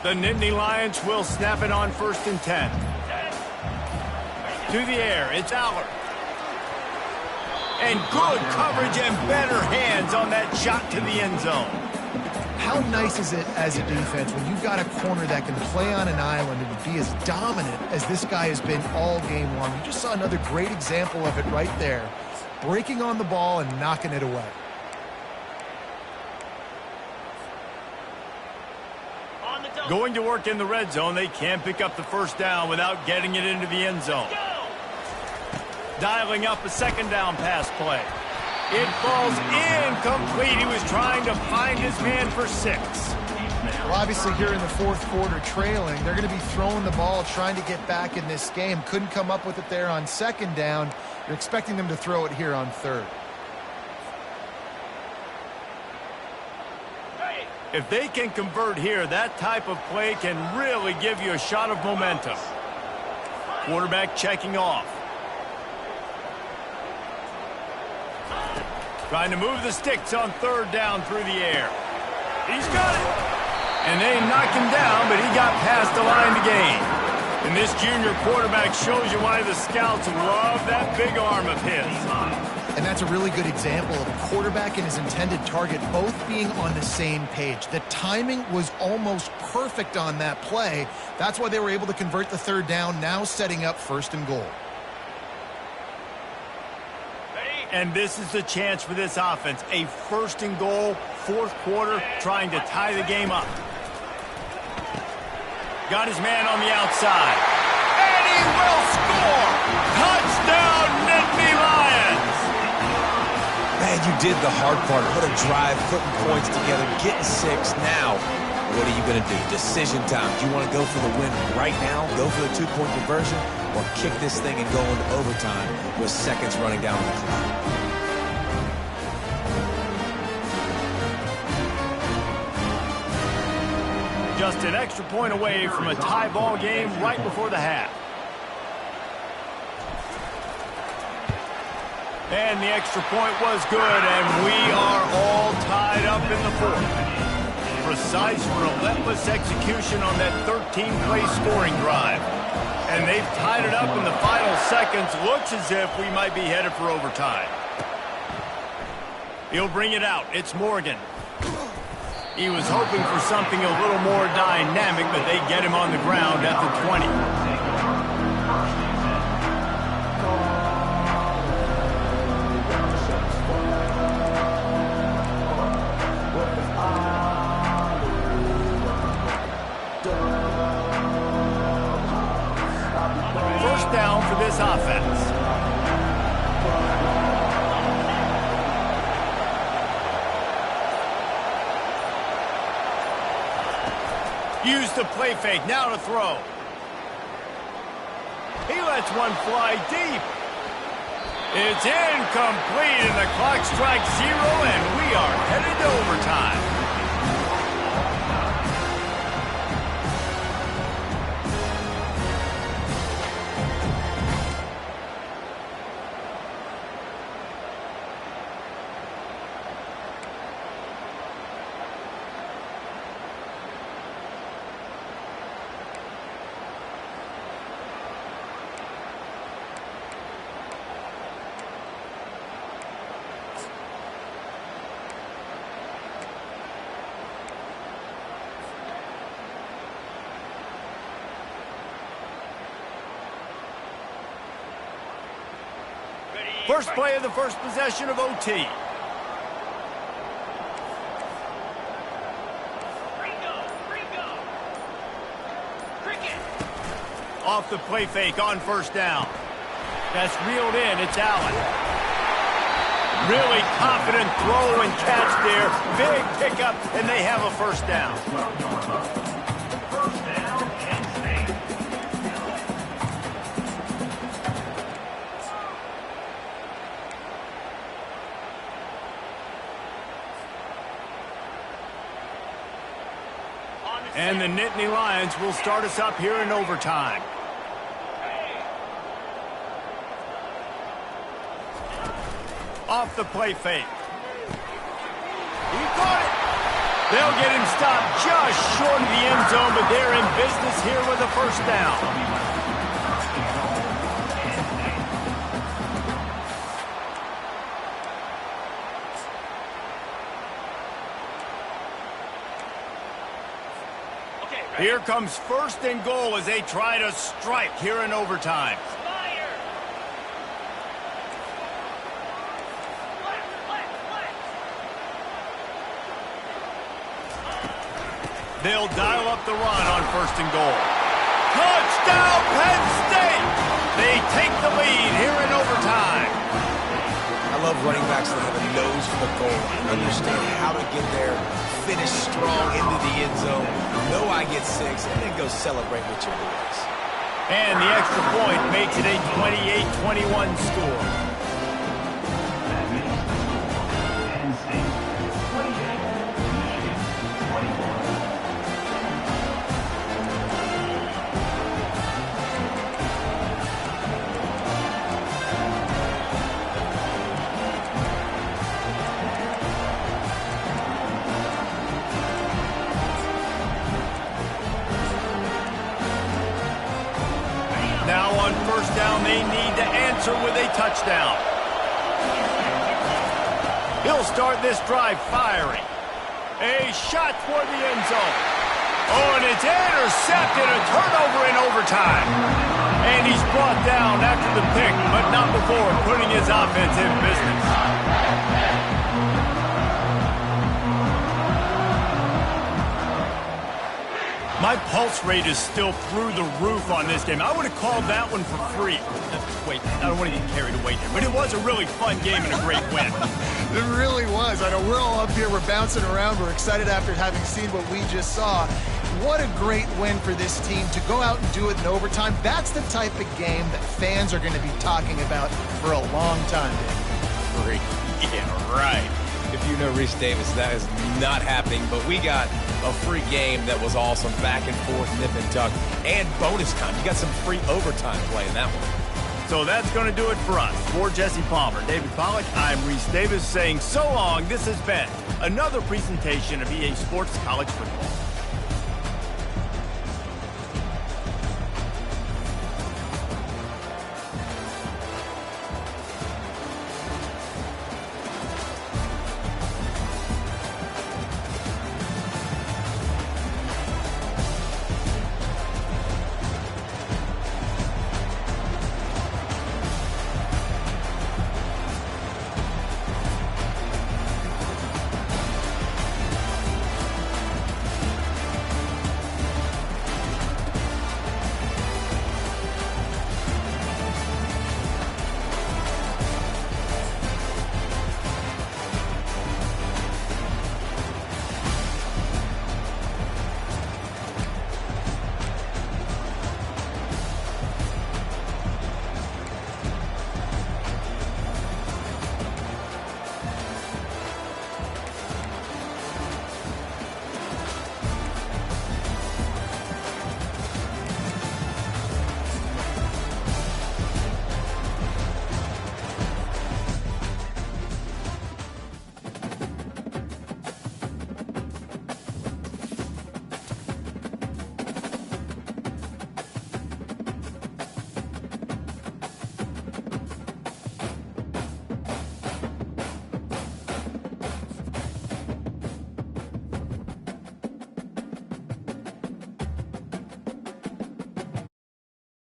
The Nittany Lions will snap it on 1st and 10. To the air, it's Aller. And good coverage and better hands on that shot to the end zone. how nice is it as a defense when you've got a corner that can play on an island and be as dominant as this guy has been all game long? You just saw another great example of it right there, breaking on the ball and knocking it away. Going to work in the red zone, they can't pick up the first down without getting it into the end zone. Dialing up a second down pass play. It falls incomplete. He was trying to find his man for 6. Well, obviously here in the fourth quarter trailing, they're going to be throwing the ball, trying to get back in this game. Couldn't come up with it there on second down. You're expecting them to throw it here on third. If they can convert here, that type of play can really give you a shot of momentum. Quarterback checking off. Trying to move the sticks on third down through the air. He's got it. And they knocked him down, but he got past the line to gain. And this junior quarterback shows you why the scouts love that big arm of his. And that's a really good example of a quarterback and his intended target both being on the same page. The timing was almost perfect on that play. That's why they were able to convert the third down, now setting up first and goal. And this is the chance for this offense. A first and goal, fourth quarter, trying to tie the game up. Got his man on the outside. And he will score! Touchdown, Nittany Lions! Man, you did the hard part. What a drive, putting points together, getting 6. Now, what are you going to do? Decision time. Do you want to go for the win right now, go for the 2-point conversion, or kick this thing and go into overtime with seconds running down the clock? Just an extra point away from a tie ball game right before the half. And the extra point was good, and we are all tied up in the fourth. Precise, relentless execution on that 13-play scoring drive. And they've tied it up in the final seconds. Looks as if we might be headed for overtime. He'll bring it out. It's Morgan. He was hoping for something a little more dynamic, but they get him on the ground at the 20. First down for this offense. Use the play fake, now to throw. He lets one fly deep. It's incomplete, and the clock strikes 0, and we are headed to overtime. First play of the first possession of OT. Off the play fake on first down. That's reeled in. It's Allen. Really confident throw and catch there. Big pickup, and they have a first down. First down and State. And the Nittany Lions will start us up here in overtime. Off the play fake. He caught it. They'll get him stopped just short of the end zone, but they're in business here with a first down. Here comes first and goal as they try to strike here in overtime. They'll dial up the run on first and goal. Touchdown, Penn State! They take the lead here in overtime. I love running backs that have a nose for the goal, understand how to get there, finish strong into the end zone, know I get 6, and then go celebrate with your boys. And the extra point makes it a 28-21 score. Penn State 28, Michigan 21. Now on first down, they need to answer with a touchdown. He'll start this drive firing. A shot toward the end zone. Oh, and it's intercepted, a turnover in overtime. And he's brought down after the pick, but not before putting his offense in business. My pulse rate is still through the roof on this game. I would have called that one for free. Wait, I don't want to get carried away here, but it was a really fun game and a great win. It really was. I know we're all up here, we're bouncing around, we're excited after having seen what we just saw. What a great win for this team to go out and do it in overtime. That's the type of game that fans are going to be talking about for a long time. Free. Yeah, right. If you know Reese Davis, that is not happening, but we got a free game that was awesome, back and forth, nip and tuck, and bonus time. You got some free overtime play in that one. So that's going to do it for us. For Jesse Palmer, David Pollack, I'm Reese Davis saying so long. This has been another presentation of EA Sports College Football.